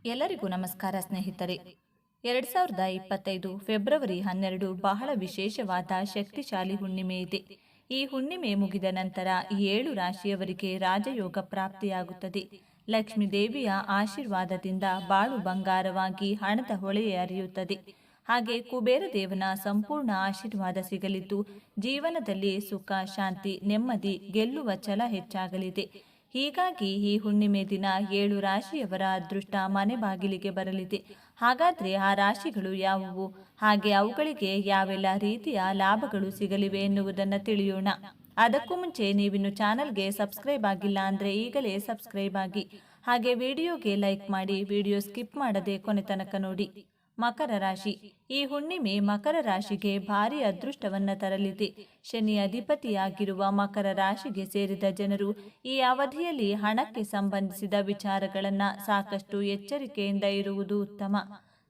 ಎಲ್ಲರಿಗೂ ನಮಸ್ಕಾರ ಸ್ನೇಹಿತರೆ. 2025 ಫೆಬ್ರವರಿ 12 ಬಹಳ ವಿಶೇಷವಾದ ಶಕ್ತಿಶಾಲಿ ಹುಣ್ಣಿಮೆ ಇದೆ. ಈ ಹುಣ್ಣಿಮೆ ಮುಗಿದ ನಂತರ ಈ 7 ರಾಶಿಯವರಿಗೆ ರಾಜಯೋಗ ಪ್ರಾಪ್ತಿಯಾಗುತ್ತದೆ. ಲಕ್ಷ್ಮೀ ದೇವಿಯ ಆಶೀರ್ವಾದದಿಂದ ಬಾಳು ಬಂಗಾರವಾಗಿ ಹಣದ ಹೊಳೆಯೇ ಹರಿಯುತ್ತದೆ. ಹಾಗೆ ಕುಬೇರ ದೇವನ ಸಂಪೂರ್ಣ ಆಶೀರ್ವಾದ ಸಿಗಲಿದ್ದು ಜೀವನದಲ್ಲಿ ಸುಖ, ಶಾಂತಿ, ನೆಮ್ಮದಿ, ಗೆಲ್ಲುವ ಛಲ ಹೆಚ್ಚಾಗಲಿದೆ. ಹೀಗಾಗಿ ಈ ಹುಣ್ಣಿಮೆ ದಿನ 7 ರಾಶಿಯವರ ಅದೃಷ್ಟ ಮನೆ ಬಾಗಿಲಿಗೆ ಬರಲಿದೆ. ಹಾಗಾದ್ರೆ ಆ ರಾಶಿಗಳು ಯಾವುವು, ಹಾಗೆ ಅವುಗಳಿಗೆ ಯಾವೆಲ್ಲ ರೀತಿಯ ಲಾಭಗಳು ಸಿಗಲಿವೆ ಎನ್ನುವುದನ್ನು ತಿಳಿಯೋಣ. ಅದಕ್ಕೂ ಮುಂಚೆ ನೀವಿನ್ನು ಚಾನಲ್ಗೆ ಸಬ್ಸ್ಕ್ರೈಬ್ ಆಗಿಲ್ಲ ಅಂದರೆ ಈಗಲೇ ಸಬ್ಸ್ಕ್ರೈಬ್ ಆಗಿ, ಹಾಗೆ ವಿಡಿಯೋಗೆ ಲೈಕ್ ಮಾಡಿ, ವಿಡಿಯೋ ಸ್ಕಿಪ್ ಮಾಡದೆ ಕೊನೆ ತನಕ ನೋಡಿ. ಮಕರ ರಾಶಿ. ಈ ಹುಣ್ಣಿಮೆ ಮಕರ ರಾಶಿಗೆ ಭಾರಿ ಅದೃಷ್ಟವನ್ನ ತರಲಿದೆ. ಶನಿ ಅಧಿಪತಿಯಾಗಿರುವ ಮಕರ ರಾಶಿಗೆ ಸೇರಿದ ಜನರು ಈ ಅವಧಿಯಲ್ಲಿ ಹಣಕ್ಕೆ ಸಂಬಂಧಿಸಿದ ವಿಚಾರಗಳನ್ನ ಸಾಕಷ್ಟು ಎಚ್ಚರಿಕೆಯಿಂದ ಇರುವುದು ಉತ್ತಮ.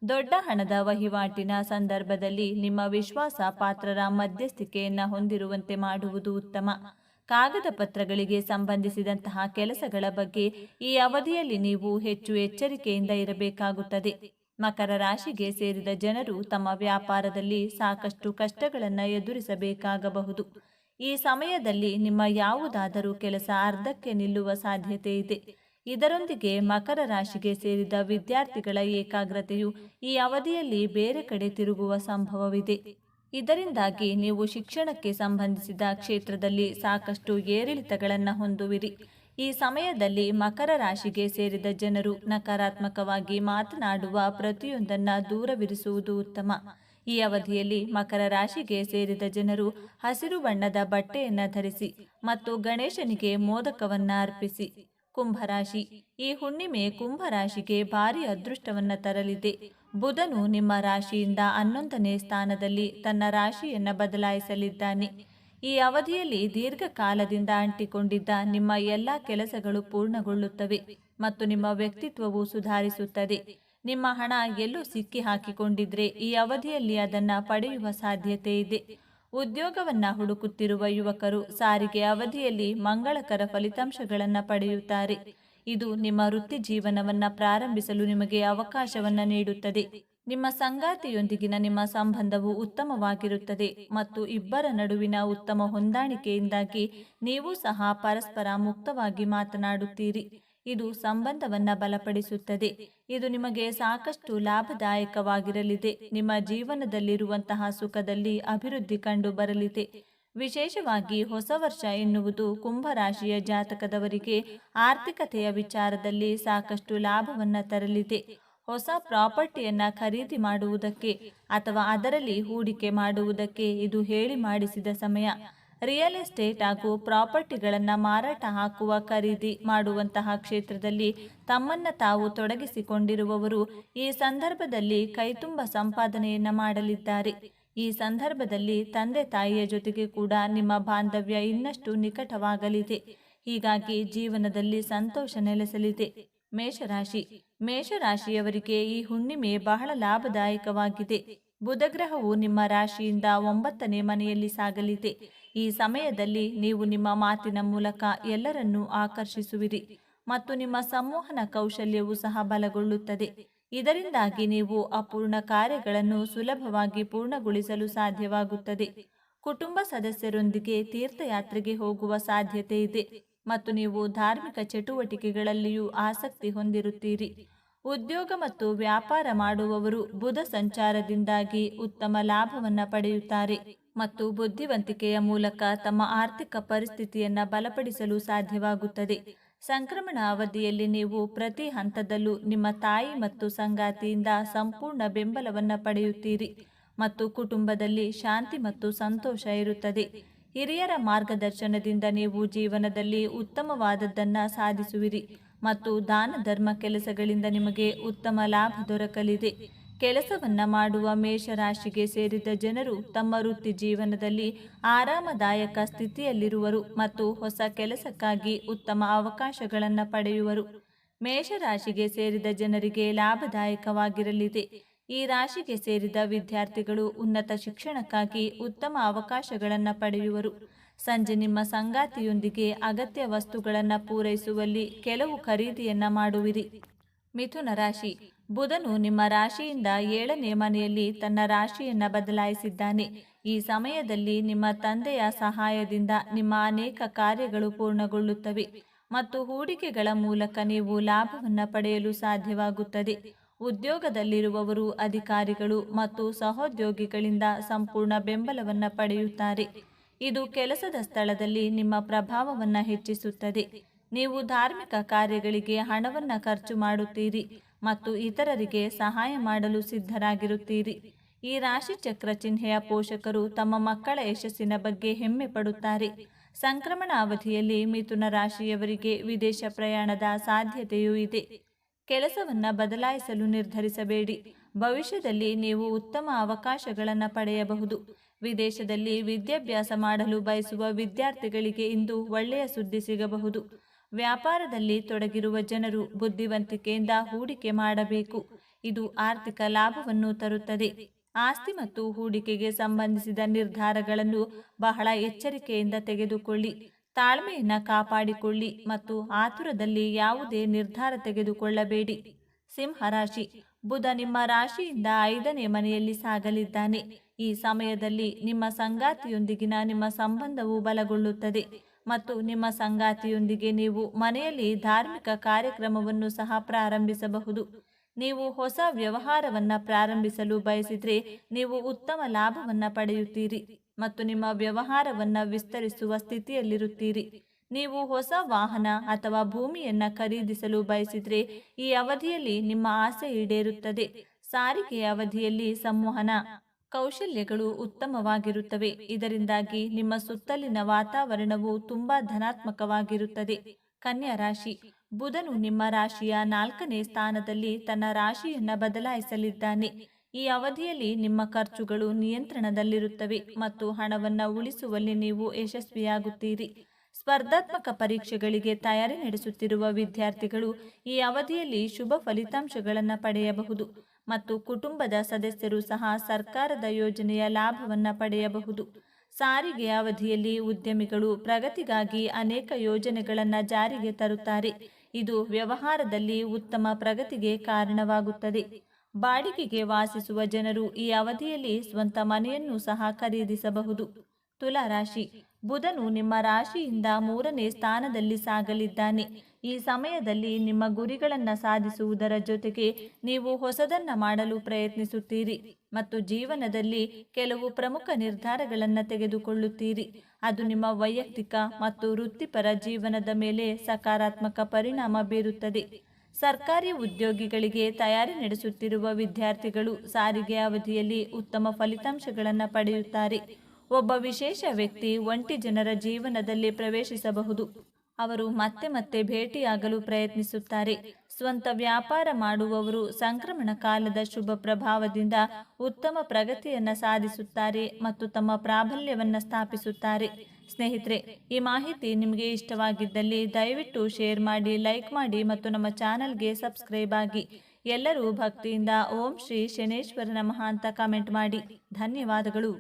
ದೊಡ್ಡ ಹಣದ ವಹಿವಾಟಿನ ಸಂದರ್ಭದಲ್ಲಿ ನಿಮ್ಮ ವಿಶ್ವಾಸ ಪಾತ್ರರ ಮಧ್ಯಸ್ಥಿಕೆಯನ್ನ ಹೊಂದಿರುವಂತೆ ಮಾಡುವುದು ಉತ್ತಮ. ಕಾಗದ ಪತ್ರಗಳಿಗೆ ಸಂಬಂಧಿಸಿದಂತಹ ಕೆಲಸಗಳ ಬಗ್ಗೆ ಈ ಅವಧಿಯಲ್ಲಿ ನೀವು ಹೆಚ್ಚು ಎಚ್ಚರಿಕೆಯಿಂದ ಇರಬೇಕಾಗುತ್ತದೆ. ಮಕರ ರಾಶಿಗೆ ಸೇರಿದ ಜನರು ತಮ್ಮ ವ್ಯಾಪಾರದಲ್ಲಿ ಸಾಕಷ್ಟು ಕಷ್ಟಗಳನ್ನು ಎದುರಿಸಬೇಕಾಗಬಹುದು. ಈ ಸಮಯದಲ್ಲಿ ನಿಮ್ಮ ಯಾವುದಾದರೂ ಕೆಲಸ ಅರ್ಧಕ್ಕೆ ನಿಲ್ಲುವ ಸಾಧ್ಯತೆ ಇದೆ. ಇದರೊಂದಿಗೆ ಮಕರ ರಾಶಿಗೆ ಸೇರಿದ ವಿದ್ಯಾರ್ಥಿಗಳ ಏಕಾಗ್ರತೆಯು ಈ ಅವಧಿಯಲ್ಲಿ ಬೇರೆ ಕಡೆ ತಿರುಗುವ ಸಂಭವವಿದೆ. ಇದರಿಂದಾಗಿ ನೀವು ಶಿಕ್ಷಣಕ್ಕೆ ಸಂಬಂಧಿಸಿದ ಕ್ಷೇತ್ರದಲ್ಲಿ ಸಾಕಷ್ಟು ಏರಿಳಿತಗಳನ್ನು ಹೊಂದುವಿರಿ. ಈ ಸಮಯದಲ್ಲಿ ಮಕರ ರಾಶಿಗೆ ಸೇರಿದ ಜನರು ನಕಾರಾತ್ಮಕವಾಗಿ ಮಾತನಾಡುವ ಪ್ರತಿಯೊಂದನ್ನು ದೂರವಿರಿಸುವುದು ಉತ್ತಮ. ಈ ಅವಧಿಯಲ್ಲಿ ಮಕರ ರಾಶಿಗೆ ಸೇರಿದ ಜನರು ಹಸಿರು ಬಣ್ಣದ ಬಟ್ಟೆಯನ್ನು ಧರಿಸಿ ಮತ್ತು ಗಣೇಶನಿಗೆ ಮೋದಕವನ್ನ ಅರ್ಪಿಸಿ. ಕುಂಭರಾಶಿ. ಈ ಹುಣ್ಣಿಮೆ ಕುಂಭರಾಶಿಗೆ ಭಾರಿ ಅದೃಷ್ಟವನ್ನ ತರಲಿದೆ. ಬುಧನು ನಿಮ್ಮ ರಾಶಿಯಿಂದ 11ನೇ ಸ್ಥಾನದಲ್ಲಿ ತನ್ನ ರಾಶಿಯನ್ನು ಬದಲಾಯಿಸಲಿದ್ದಾನೆ. ಈ ಅವಧಿಯಲ್ಲಿ ದೀರ್ಘಕಾಲದಿಂದ ಅಂಟಿಕೊಂಡಿದ್ದ ನಿಮ್ಮ ಎಲ್ಲ ಕೆಲಸಗಳು ಪೂರ್ಣಗೊಳ್ಳುತ್ತವೆ ಮತ್ತು ನಿಮ್ಮ ವ್ಯಕ್ತಿತ್ವವು ಸುಧಾರಿಸುತ್ತದೆ. ನಿಮ್ಮ ಹಣ ಎಲ್ಲೋ ಸಿಕ್ಕಿ ಹಾಕಿಕೊಂಡಿದ್ರೆ ಈ ಅವಧಿಯಲ್ಲಿ ಅದನ್ನ ಪಡೆಯುವ ಸಾಧ್ಯತೆ ಇದೆ. ಉದ್ಯೋಗವನ್ನ ಹುಡುಕುತ್ತಿರುವ ಯುವಕರು ಸಾರಿಗೆ ಅವಧಿಯಲ್ಲಿ ಮಂಗಳಕರ ಫಲಿತಾಂಶಗಳನ್ನು ಪಡೆಯುತ್ತಾರೆ. ಇದು ನಿಮ್ಮ ವೃತ್ತಿ ಜೀವನವನ್ನ ಪ್ರಾರಂಭಿಸಲು ನಿಮಗೆ ಅವಕಾಶವನ್ನ ನೀಡುತ್ತದೆ. ನಿಮ್ಮ ಸಂಗಾತಿಯೊಂದಿಗಿನ ನಿಮ್ಮ ಸಂಬಂಧವು ಉತ್ತಮವಾಗಿರುತ್ತದೆ ಮತ್ತು ಇಬ್ಬರ ನಡುವಿನ ಉತ್ತಮ ಹೊಂದಾಣಿಕೆಯಿಂದಾಗಿ ನೀವು ಸಹ ಪರಸ್ಪರ ಮುಕ್ತವಾಗಿ ಮಾತನಾಡುತ್ತೀರಿ. ಇದು ಸಂಬಂಧವನ್ನ ಬಲಪಡಿಸುತ್ತದೆ. ಇದು ನಿಮಗೆ ಸಾಕಷ್ಟು ಲಾಭದಾಯಕವಾಗಿರಲಿದೆ. ನಿಮ್ಮ ಜೀವನದಲ್ಲಿರುವಂತಹ ಸುಖದಲ್ಲಿ ಅಭಿವೃದ್ಧಿ ಕಂಡು ಬರಲಿದೆ. ವಿಶೇಷವಾಗಿ ಹೊಸ ವರ್ಷ ಎನ್ನುವುದು ಕುಂಭರಾಶಿಯ ಜಾತಕದವರಿಗೆ ಆರ್ಥಿಕತೆಯ ವಿಚಾರದಲ್ಲಿ ಸಾಕಷ್ಟು ಲಾಭವನ್ನ ತರಲಿದೆ. ಹೊಸ ಪ್ರಾಪರ್ಟಿಯನ್ನ ಖರೀದಿ ಮಾಡುವುದಕ್ಕೆ ಅಥವಾ ಅದರಲ್ಲಿ ಹೂಡಿಕೆ ಮಾಡುವುದಕ್ಕೆ ಇದು ಹೇಳಿ ಮಾಡಿಸಿದ ಸಮಯ. ರಿಯಲ್ ಎಸ್ಟೇಟ್ ಹಾಗೂ ಪ್ರಾಪರ್ಟಿಗಳನ್ನು ಮಾರಾಟ ಹಾಕುವ, ಖರೀದಿ ಮಾಡುವಂತಹ ಕ್ಷೇತ್ರದಲ್ಲಿ ತಮ್ಮನ್ನ ತಾವು ತೊಡಗಿಸಿಕೊಂಡಿರುವವರು ಈ ಸಂದರ್ಭದಲ್ಲಿ ಕೈತುಂಬ ಸಂಪಾದನೆಯನ್ನ ಮಾಡಲಿದ್ದಾರೆ. ಈ ಸಂದರ್ಭದಲ್ಲಿ ತಂದೆ ತಾಯಿಯ ಜೊತೆಗೆ ಕೂಡ ನಿಮ್ಮ ಬಾಂಧವ್ಯ ಇನ್ನಷ್ಟು ನಿಕಟವಾಗಲಿದೆ. ಹೀಗಾಗಿ ಜೀವನದಲ್ಲಿ ಸಂತೋಷ ನೆಲೆಸಲಿದೆ. ಮೇಷರಾಶಿ. ಮೇಷರಾಶಿಯವರಿಗೆ ಈ ಹುಣ್ಣಿಮೆ ಬಹಳ ಲಾಭದಾಯಕವಾಗಿದೆ. ಬುಧಗ್ರಹವು ನಿಮ್ಮ ರಾಶಿಯಿಂದ 9ನೇ ಮನೆಯಲ್ಲಿ ಸಾಗಲಿದೆ. ಈ ಸಮಯದಲ್ಲಿ ನೀವು ನಿಮ್ಮ ಮಾತಿನ ಮೂಲಕ ಎಲ್ಲರನ್ನೂ ಆಕರ್ಷಿಸುವಿರಿ ಮತ್ತು ನಿಮ್ಮ ಸಂವಹನ ಕೌಶಲ್ಯವು ಸಹ ಬಲಗೊಳ್ಳುತ್ತದೆ. ಇದರಿಂದಾಗಿ ನೀವು ಅಪೂರ್ಣ ಕಾರ್ಯಗಳನ್ನು ಸುಲಭವಾಗಿ ಪೂರ್ಣಗೊಳಿಸಲು ಸಾಧ್ಯವಾಗುತ್ತದೆ. ಕುಟುಂಬ ಸದಸ್ಯರೊಂದಿಗೆ ತೀರ್ಥಯಾತ್ರೆಗೆ ಹೋಗುವ ಸಾಧ್ಯತೆ ಇದೆ ಮತ್ತು ನೀವು ಧಾರ್ಮಿಕ ಚಟುವಟಿಕೆಗಳಲ್ಲಿಯೂ ಆಸಕ್ತಿ ಹೊಂದಿರುತ್ತೀರಿ. ಉದ್ಯೋಗ ಮತ್ತು ವ್ಯಾಪಾರ ಮಾಡುವವರು ಬುಧ ಸಂಚಾರದಿಂದಾಗಿ ಉತ್ತಮ ಲಾಭವನ್ನು ಪಡೆಯುತ್ತಾರೆ ಮತ್ತು ಬುದ್ಧಿವಂತಿಕೆಯ ಮೂಲಕ ತಮ್ಮ ಆರ್ಥಿಕ ಪರಿಸ್ಥಿತಿಯನ್ನು ಬಲಪಡಿಸಲು ಸಾಧ್ಯವಾಗುತ್ತದೆ. ಸಂಕ್ರಮಣ ಅವಧಿಯಲ್ಲಿ ನೀವು ಪ್ರತಿ ಹಂತದಲ್ಲೂ ನಿಮ್ಮ ತಾಯಿ ಮತ್ತು ಸಂಗಾತಿಯಿಂದ ಸಂಪೂರ್ಣ ಬೆಂಬಲವನ್ನು ಪಡೆಯುತ್ತೀರಿ ಮತ್ತು ಕುಟುಂಬದಲ್ಲಿ ಶಾಂತಿ ಮತ್ತು ಸಂತೋಷ ಇರುತ್ತದೆ. ಹಿರಿಯರ ಮಾರ್ಗದರ್ಶನದಿಂದ ನೀವು ಜೀವನದಲ್ಲಿ ಉತ್ತಮವಾದದ್ದನ್ನು ಸಾಧಿಸುವಿರಿ ಮತ್ತು ದಾನ ಧರ್ಮ ಕೆಲಸಗಳಿಂದ ನಿಮಗೆ ಉತ್ತಮ ಲಾಭ ದೊರಕಲಿದೆ. ಕೆಲಸವನ್ನ ಮಾಡುವ ಮೇಷರಾಶಿಗೆ ಸೇರಿದ ಜನರು ತಮ್ಮ ವೃತ್ತಿ ಜೀವನದಲ್ಲಿ ಆರಾಮದಾಯಕ ಸ್ಥಿತಿಯಲ್ಲಿರುವರು ಮತ್ತು ಹೊಸ ಕೆಲಸಕ್ಕಾಗಿ ಉತ್ತಮ ಅವಕಾಶಗಳನ್ನು ಪಡೆಯುವರು. ಮೇಷರಾಶಿಗೆ ಸೇರಿದ ಜನರಿಗೆ ಲಾಭದಾಯಕವಾಗಿರಲಿದೆ. ಈ ರಾಶಿಗೆ ಸೇರಿದ ವಿದ್ಯಾರ್ಥಿಗಳು ಉನ್ನತ ಶಿಕ್ಷಣಕ್ಕಾಗಿ ಉತ್ತಮ ಅವಕಾಶಗಳನ್ನು ಪಡೆಯುವರು. ಸಂಜೆ ನಿಮ್ಮ ಸಂಗಾತಿಯೊಂದಿಗೆ ಅಗತ್ಯ ವಸ್ತುಗಳನ್ನು ಪೂರೈಸುವಲ್ಲಿ ಕೆಲವು ಖರೀದಿಯನ್ನ ಮಾಡುವಿರಿ. ಮಿಥುನ ರಾಶಿ. ಬುಧನು ನಿಮ್ಮ ರಾಶಿಯಿಂದ 7ನೇ ಮನೆಯಲ್ಲಿ ತನ್ನ ರಾಶಿಯನ್ನ ಬದಲಾಯಿಸಿದ್ದಾನೆ. ಈ ಸಮಯದಲ್ಲಿ ನಿಮ್ಮ ತಂದೆಯ ಸಹಾಯದಿಂದ ನಿಮ್ಮ ಅನೇಕ ಕಾರ್ಯಗಳು ಪೂರ್ಣಗೊಳ್ಳುತ್ತವೆ ಮತ್ತು ಹೂಡಿಕೆಗಳ ಮೂಲಕ ನೀವು ಲಾಭವನ್ನು ಪಡೆಯಲು ಸಾಧ್ಯವಾಗುತ್ತದೆ. ಉದ್ಯೋಗದಲ್ಲಿರುವವರು ಅಧಿಕಾರಿಗಳು ಮತ್ತು ಸಹೋದ್ಯೋಗಿಗಳಿಂದ ಸಂಪೂರ್ಣ ಬೆಂಬಲವನ್ನು ಪಡೆಯುತ್ತಾರೆ. ಇದು ಕೆಲಸದ ಸ್ಥಳದಲ್ಲಿ ನಿಮ್ಮ ಪ್ರಭಾವವನ್ನು ಹೆಚ್ಚಿಸುತ್ತದೆ. ನೀವು ಧಾರ್ಮಿಕ ಕಾರ್ಯಗಳಿಗೆ ಹಣವನ್ನು ಖರ್ಚು ಮಾಡುತ್ತೀರಿ ಮತ್ತು ಇತರರಿಗೆ ಸಹಾಯ ಮಾಡಲು ಸಿದ್ಧರಾಗಿರುತ್ತೀರಿ. ಈ ರಾಶಿ ಚಕ್ರ ಚಿಹ್ನೆಯ ಪೋಷಕರು ತಮ್ಮ ಮಕ್ಕಳ ಯಶಸ್ಸಿನ ಬಗ್ಗೆ ಹೆಮ್ಮೆ ಪಡುತ್ತಾರೆ. ಸಂಕ್ರಮಣ ಅವಧಿಯಲ್ಲಿ ಮಿಥುನ ರಾಶಿಯವರಿಗೆ ವಿದೇಶ ಪ್ರಯಾಣದ ಸಾಧ್ಯತೆಯೂ ಇದೆ. ಕೆಲಸವನ್ನು ಬದಲಾಯಿಸಲು ನಿರ್ಧರಿಸಬೇಡಿ. ಭವಿಷ್ಯದಲ್ಲಿ ನೀವು ಉತ್ತಮ ಅವಕಾಶಗಳನ್ನು ಪಡೆಯಬಹುದು. ವಿದೇಶದಲ್ಲಿ ವಿದ್ಯಾಭ್ಯಾಸ ಮಾಡಲು ಬಯಸುವ ವಿದ್ಯಾರ್ಥಿಗಳಿಗೆ ಇಂದು ಒಳ್ಳೆಯ ಸುದ್ದಿ ಸಿಗಬಹುದು. ವ್ಯಾಪಾರದಲ್ಲಿ ತೊಡಗಿರುವ ಜನರು ಬುದ್ಧಿವಂತಿಕೆಯಿಂದ ಹೂಡಿಕೆ ಮಾಡಬೇಕು. ಇದು ಆರ್ಥಿಕ ಲಾಭವನ್ನು ತರುತ್ತದೆ. ಆಸ್ತಿ ಮತ್ತು ಹೂಡಿಕೆಗೆ ಸಂಬಂಧಿಸಿದ ನಿರ್ಧಾರಗಳನ್ನು ಬಹಳ ಎಚ್ಚರಿಕೆಯಿಂದ ತೆಗೆದುಕೊಳ್ಳಿ. ತಾಳ್ಮೆಯನ್ನು ಕಾಪಾಡಿಕೊಳ್ಳಿ ಮತ್ತು ಆತುರದಲ್ಲಿ ಯಾವುದೇ ನಿರ್ಧಾರ ತೆಗೆದುಕೊಳ್ಳಬೇಡಿ. ಸಿಂಹರಾಶಿ. ಬುಧ ನಿಮ್ಮ ರಾಶಿಯಿಂದ 5ನೇ ಮನೆಯಲ್ಲಿ ಸಾಗಲಿದ್ದಾನೆ. ಈ ಸಮಯದಲ್ಲಿ ನಿಮ್ಮ ಸಂಗಾತಿಯೊಂದಿಗಿನ ನಿಮ್ಮ ಸಂಬಂಧವು ಬಲಗೊಳ್ಳುತ್ತದೆ ಮತ್ತು ನಿಮ್ಮ ಸಂಗಾತಿಯೊಂದಿಗೆ ನೀವು ಮನೆಯಲ್ಲಿ ಧಾರ್ಮಿಕ ಕಾರ್ಯಕ್ರಮವನ್ನು ಸಹ ಪ್ರಾರಂಭಿಸಬಹುದು. ನೀವು ಹೊಸ ವ್ಯವಹಾರವನ್ನು ಪ್ರಾರಂಭಿಸಲು ಬಯಸಿದರೆ ನೀವು ಉತ್ತಮ ಲಾಭವನ್ನು ಪಡೆಯುತ್ತೀರಿ ಮತ್ತು ನಿಮ್ಮ ವ್ಯವಹಾರವನ್ನು ವಿಸ್ತರಿಸುವ ಸ್ಥಿತಿಯಲ್ಲಿರುತ್ತೀರಿ. ನೀವು ಹೊಸ ವಾಹನ ಅಥವಾ ಭೂಮಿಯನ್ನು ಖರೀದಿಸಲು ಬಯಸಿದರೆ ಈ ಅವಧಿಯಲ್ಲಿ ನಿಮ್ಮ ಆಸೆ ಈಡೇರುತ್ತದೆ. ಸಾರಿಗೆಯ ಅವಧಿಯಲ್ಲಿ ಸಂವಹನ ಕೌಶಲ್ಯಗಳು ಉತ್ತಮವಾಗಿರುತ್ತವೆ. ಇದರಿಂದಾಗಿ ನಿಮ್ಮ ಸುತ್ತಲಿನ ವಾತಾವರಣವು ತುಂಬಾ ಧನಾತ್ಮಕವಾಗಿರುತ್ತದೆ. ಕನ್ಯಾ ರಾಶಿ. ಬುಧನು ನಿಮ್ಮ ರಾಶಿಯ 4ನೇ ಸ್ಥಾನದಲ್ಲಿ ತನ್ನ ರಾಶಿಯನ್ನು ಬದಲಾಯಿಸಲಿದ್ದಾನೆ. ಈ ಅವಧಿಯಲ್ಲಿ ನಿಮ್ಮ ಖರ್ಚುಗಳು ನಿಯಂತ್ರಣದಲ್ಲಿರುತ್ತವೆ ಮತ್ತು ಹಣವನ್ನು ಉಳಿಸುವಲ್ಲಿ ನೀವು ಯಶಸ್ವಿಯಾಗುತ್ತೀರಿ. ಸ್ಪರ್ಧಾತ್ಮಕ ಪರೀಕ್ಷೆಗಳಿಗೆ ತಯಾರಿ ನಡೆಸುತ್ತಿರುವ ವಿದ್ಯಾರ್ಥಿಗಳು ಈ ಅವಧಿಯಲ್ಲಿ ಶುಭ ಫಲಿತಾಂಶಗಳನ್ನು ಪಡೆಯಬಹುದು ಮತ್ತು ಕುಟುಂಬದ ಸದಸ್ಯರು ಸಹ ಸರ್ಕಾರದ ಯೋಜನೆಯ ಲಾಭವನ್ನು ಪಡೆಯಬಹುದು. ಸಾರಿಗೆ ಅವಧಿಯಲ್ಲಿ ಉದ್ಯಮಿಗಳು ಪ್ರಗತಿಗಾಗಿ ಅನೇಕ ಯೋಜನೆಗಳನ್ನು ಜಾರಿಗೆ ತರುತ್ತಾರೆ. ಇದು ವ್ಯವಹಾರದಲ್ಲಿ ಉತ್ತಮ ಪ್ರಗತಿಗೆ ಕಾರಣವಾಗುತ್ತದೆ. ಬಾಡಿಗೆಗೆ ವಾಸಿಸುವ ಜನರು ಈ ಅವಧಿಯಲ್ಲಿ ಸ್ವಂತ ಮನೆಯನ್ನು ಸಹ ಖರೀದಿಸಬಹುದು. ತುಲಾ ರಾಶಿ. ಬುಧನು ನಿಮ್ಮ ರಾಶಿಯಿಂದ 3ನೇ ಸ್ಥಾನದಲ್ಲಿ ಸಾಗಲಿದ್ದಾನೆ. ಈ ಸಮಯದಲ್ಲಿ ನಿಮ್ಮ ಗುರಿಗಳನ್ನು ಸಾಧಿಸುವುದರ ಜೊತೆಗೆ ನೀವು ಹೊಸದನ್ನು ಮಾಡಲು ಪ್ರಯತ್ನಿಸುತ್ತೀರಿ ಮತ್ತು ಜೀವನದಲ್ಲಿ ಕೆಲವು ಪ್ರಮುಖ ನಿರ್ಧಾರಗಳನ್ನು ತೆಗೆದುಕೊಳ್ಳುತ್ತೀರಿ. ಅದು ನಿಮ್ಮ ವೈಯಕ್ತಿಕ ಮತ್ತು ವೃತ್ತಿಪರ ಜೀವನದ ಮೇಲೆ ಸಕಾರಾತ್ಮಕ ಪರಿಣಾಮ ಬೀರುತ್ತದೆ. ಸರ್ಕಾರಿ ಉದ್ಯೋಗಿಗಳಿಗೆ ತಯಾರಿ ನಡೆಸುತ್ತಿರುವ ವಿದ್ಯಾರ್ಥಿಗಳು ಸಾರಿಗೆ ಅವಧಿಯಲ್ಲಿ ಉತ್ತಮ ಫಲಿತಾಂಶಗಳನ್ನು ಪಡೆಯುತ್ತಾರೆ. ಒಬ್ಬ ವಿಶೇಷ ವ್ಯಕ್ತಿ ಒಂಟಿ ಜನರ ಜೀವನದಲ್ಲಿ ಪ್ರವೇಶಿಸಬಹುದು. ಅವರು ಮತ್ತೆ ಮತ್ತೆ ಭೇಟಿಯಾಗಲು ಪ್ರಯತ್ನಿಸುತ್ತಾರೆ. ಸ್ವಂತ ವ್ಯಾಪಾರ ಮಾಡುವವರು ಸಂಕ್ರಮಣ ಕಾಲದ ಶುಭ ಪ್ರಭಾವದಿಂದ ಉತ್ತಮ ಪ್ರಗತಿಯನ್ನು ಸಾಧಿಸುತ್ತಾರೆ ಮತ್ತು ತಮ್ಮ ಪ್ರಾಬಲ್ಯವನ್ನು ಸ್ಥಾಪಿಸುತ್ತಾರೆ. ಸ್ನೇಹಿತರೆ, ಈ ಮಾಹಿತಿ ನಿಮಗೆ ಇಷ್ಟವಾಗಿದ್ದಲ್ಲಿ ದಯವಿಟ್ಟು ಶೇರ್ ಮಾಡಿ, ಲೈಕ್ ಮಾಡಿ ಮತ್ತು ನಮ್ಮ ಚಾನಲ್ಗೆ ಸಬ್ಸ್ಕ್ರೈಬ್ ಆಗಿ. ಎಲ್ಲರೂ ಭಕ್ತಿಯಿಂದ ಓಂ ಶ್ರೀ ಶನೇಶ್ವರ ನಮಃ ಅಂತ ಕಮೆಂಟ್ ಮಾಡಿ. ಧನ್ಯವಾದಗಳು.